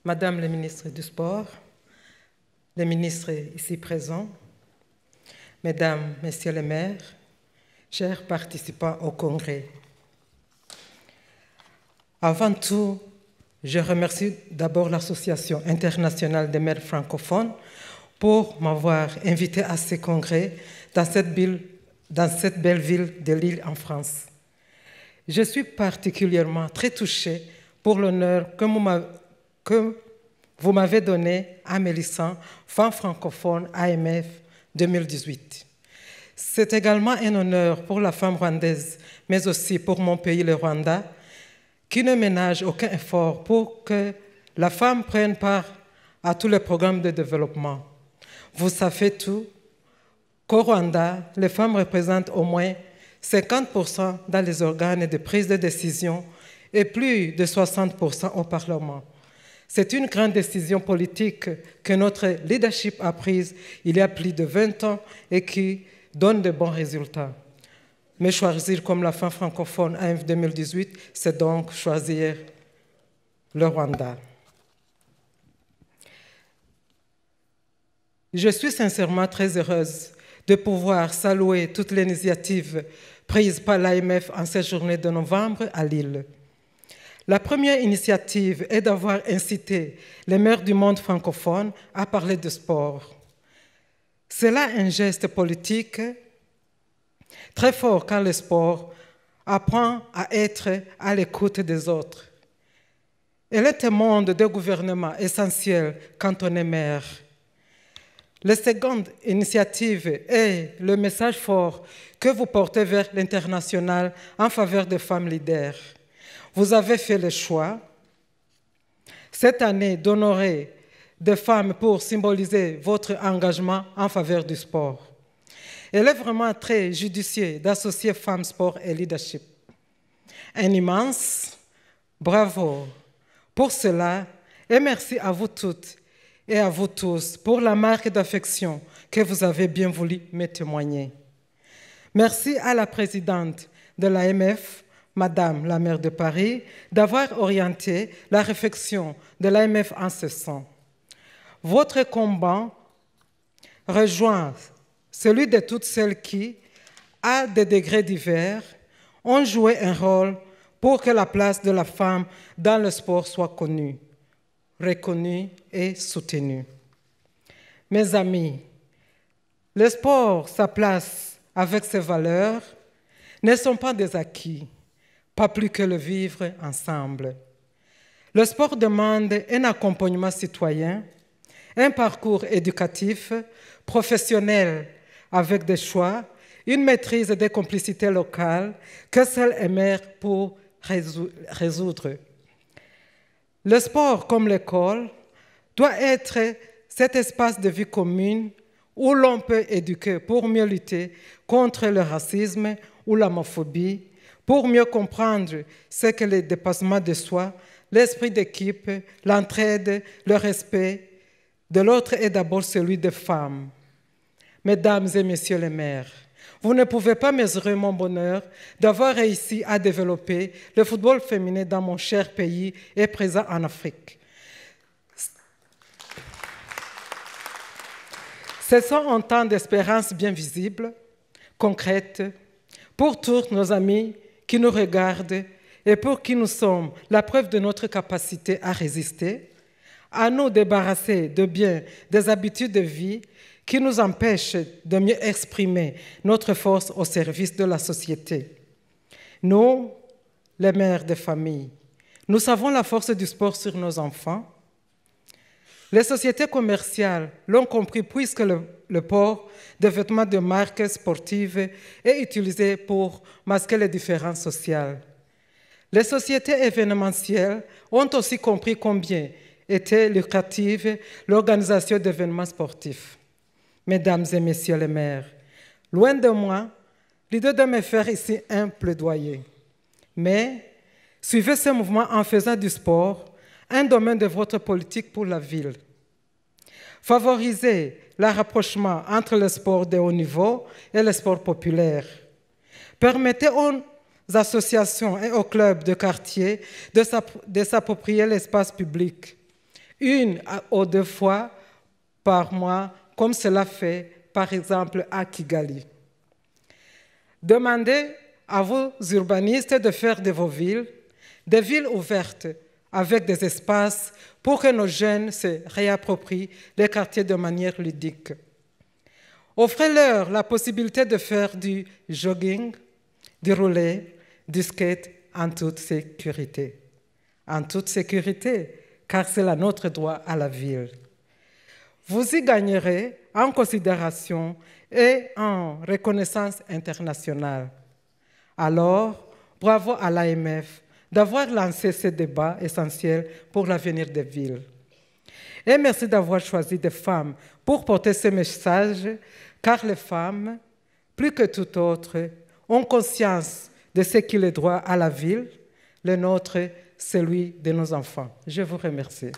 Madame la ministre du Sport, les ministres ici présents, Mesdames, Messieurs les maires, chers participants au Congrès. Avant tout, je remercie d'abord l'Association internationale des maires francophones pour m'avoir invité à ce congrès dans cette belle ville de Lille en France. Je suis particulièrement très touchée pour l'honneur que vous m'avez donné à Mélissant, Femmes francophones AMF 2018. C'est également un honneur pour la femme rwandaise, mais aussi pour mon pays, le Rwanda, qui ne ménage aucun effort pour que la femme prenne part à tous les programmes de développement. Vous savez tout qu'au Rwanda, les femmes représentent au moins 50% dans les organes de prise de décision et plus de 60% au Parlement. C'est une grande décision politique que notre leadership a prise il y a plus de 20 ans et qui donne de bons résultats. Mais choisir comme la femme francophone AMF 2018, c'est donc choisir le Rwanda. Je suis sincèrement très heureuse de pouvoir saluer toutes les initiatives prises par l'AMF en cette journée de novembre à Lille. La première initiative est d'avoir incité les maires du monde francophone à parler de sport. C'est là un geste politique très fort quand le sport apprend à être à l'écoute des autres. Elle est un monde de gouvernement essentiel quand on est maire. La seconde initiative est le message fort que vous portez vers l'international en faveur des femmes leaders. Vous avez fait le choix cette année d'honorer des femmes pour symboliser votre engagement en faveur du sport. Il est vraiment très judicieux d'associer femmes, sport et leadership. Un immense bravo pour cela et merci à vous toutes et à vous tous pour la marque d'affection que vous avez bien voulu me témoigner. Merci à la présidente de l'AMF, Madame la maire de Paris, d'avoir orienté la réflexion de l'AMF en ce sens. Votre combat rejoint celui de toutes celles qui, à des degrés divers, ont joué un rôle pour que la place de la femme dans le sport soit connue, reconnue et soutenue. Mes amis, le sport, sa place avec ses valeurs, ne sont pas des acquis, pas plus que le vivre ensemble. Le sport demande un accompagnement citoyen, un parcours éducatif, professionnel avec des choix, une maîtrise des complicités locales que seul est maire pour résoudre. Le sport, comme l'école, doit être cet espace de vie commune où l'on peut éduquer pour mieux lutter contre le racisme ou l'homophobie, pour mieux comprendre ce que le dépassement de soi, l'esprit d'équipe, l'entraide, le respect de l'autre est d'abord celui des femmes. Mesdames et messieurs les maires, vous ne pouvez pas mesurer mon bonheur d'avoir réussi à développer le football féminin dans mon cher pays et présent en Afrique. Ce sont un temps d'espérance bien visible, concrète, pour tous nos amis qui nous regardent et pour qui nous sommes la preuve de notre capacité à résister, à nous débarrasser de bien des habitudes de vie qui nous empêchent de mieux exprimer notre force au service de la société. Nous, les mères de famille, nous savons la force du sport sur nos enfants. Les sociétés commerciales l'ont compris puisque le port de vêtements de marque sportive est utilisé pour masquer les différences sociales. Les sociétés événementielles ont aussi compris combien était lucrative l'organisation d'événements sportifs. Mesdames et messieurs les maires, loin de moi l'idée de me faire ici un plaidoyer. Mais suivez ce mouvement en faisant du sport un domaine de votre politique pour la ville. Favorisez le rapprochement entre le sport de haut niveau et le sport populaire. Permettez aux associations et aux clubs de quartier de s'approprier l'espace public. 1 ou 2 fois par mois, comme cela fait par exemple à Kigali. Demandez à vos urbanistes de faire de vos villes des villes ouvertes avec des espaces pour que nos jeunes se réapproprient les quartiers de manière ludique. Offrez-leur la possibilité de faire du jogging, du roller, du skate en toute sécurité. En toute sécurité, car c'est notre droit à la ville. Vous y gagnerez en considération et en reconnaissance internationale. Alors, bravo à l'AMF d'avoir lancé ce débat essentiel pour l'avenir des villes. Et merci d'avoir choisi des femmes pour porter ce message, car les femmes, plus que tout autre, ont conscience de ce qu'il est droit à la ville, le nôtre, celui de nos enfants. Je vous remercie.